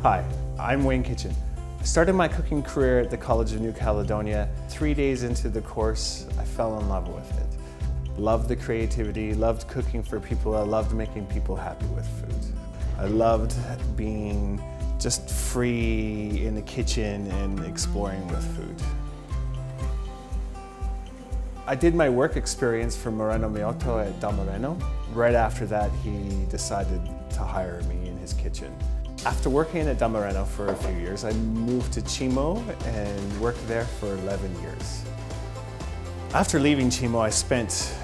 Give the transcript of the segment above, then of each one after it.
Hi, I'm Wayne Kitchen. I started my cooking career at the College of New Caledonia. 3 days into the course, I fell in love with it. Loved the creativity, loved cooking for people, I loved making people happy with food. I loved being just free in the kitchen and exploring with food. I did my work experience for Moreno Miotto at Del Moreno. Right after that, he decided to hire me in his kitchen. After working at Del Moreno for a few years, I moved to Chimo and worked there for 11 years. After leaving Chimo, I spent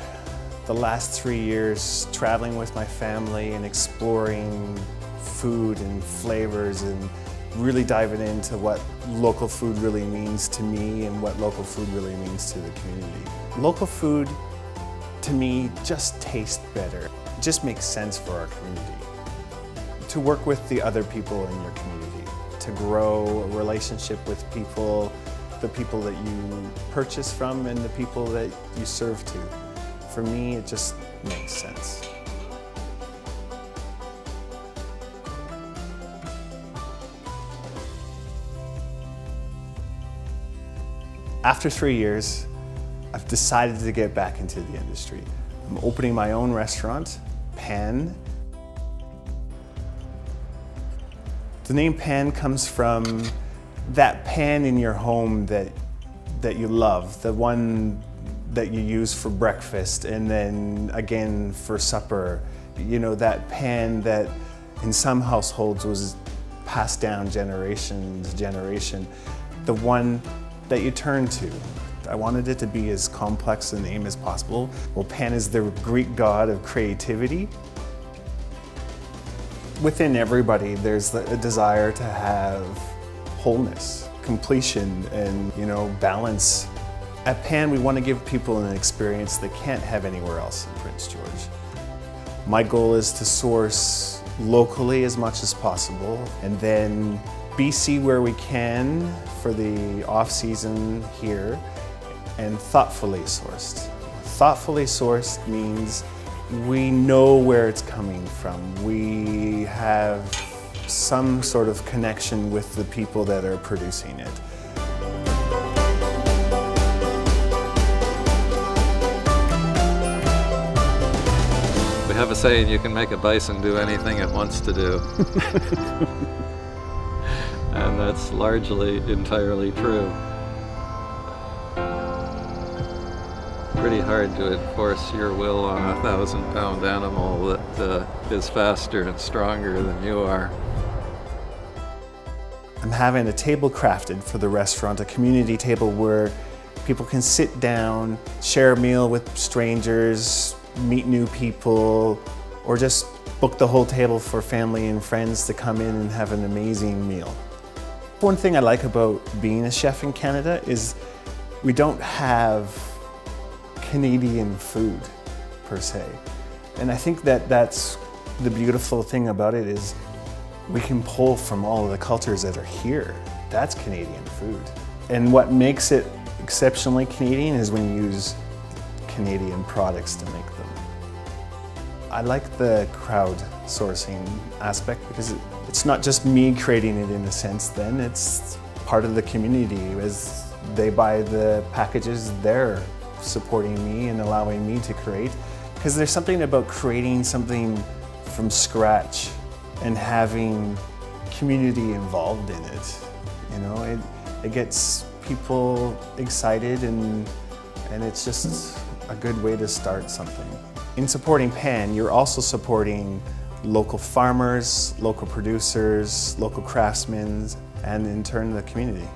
the last 3 years traveling with my family and exploring food and flavors and really diving into what local food really means to me and what local food really means to the community. Local food, to me, just tastes better. It just makes sense for our community. To work with the other people in your community, to grow a relationship with people, the people that you purchase from and the people that you serve to. For me, it just makes sense. After 3 years, I've decided to get back into the industry. I'm opening my own restaurant, Pan. The name Pan comes from that pan in your home that you love, the one that you use for breakfast and then again for supper. You know, that pan that in some households was passed down generation to generation. The one that you turn to. I wanted it to be as complex a name as possible. Well, Pan is the Greek god of creativity. Within everybody, there's a desire to have wholeness, completion, and balance. At Pan, we want to give people an experience they can't have anywhere else in Prince George. My goal is to source locally as much as possible, and then BC where we can for the off-season here, and thoughtfully sourced. Thoughtfully sourced means we know where it's coming from. We have some sort of connection with the people that are producing it. We have a saying, you can make a bison do anything it wants to do. And that's largely entirely true. Pretty hard to enforce your will on a 1,000-pound animal that is faster and stronger than you are. I'm having a table crafted for the restaurant, a community table where people can sit down, share a meal with strangers, meet new people, or just book the whole table for family and friends to come in and have an amazing meal. One thing I like about being a chef in Canada is we don't have Canadian food per se. And I think that's the beautiful thing about it is we can pull from all of the cultures that are here. That's Canadian food. And what makes it exceptionally Canadian is when you use Canadian products to make them. I like the crowd-sourcing aspect because it's not just me creating it in a sense then, it's part of the community. As they buy the packages, they're supporting me and allowing me to create. Because there's something about creating something from scratch and having community involved in it. You know, it gets people excited and it's just a good way to start something. In supporting Pan, you're also supporting local farmers, local producers, local craftsmen, and in turn the community.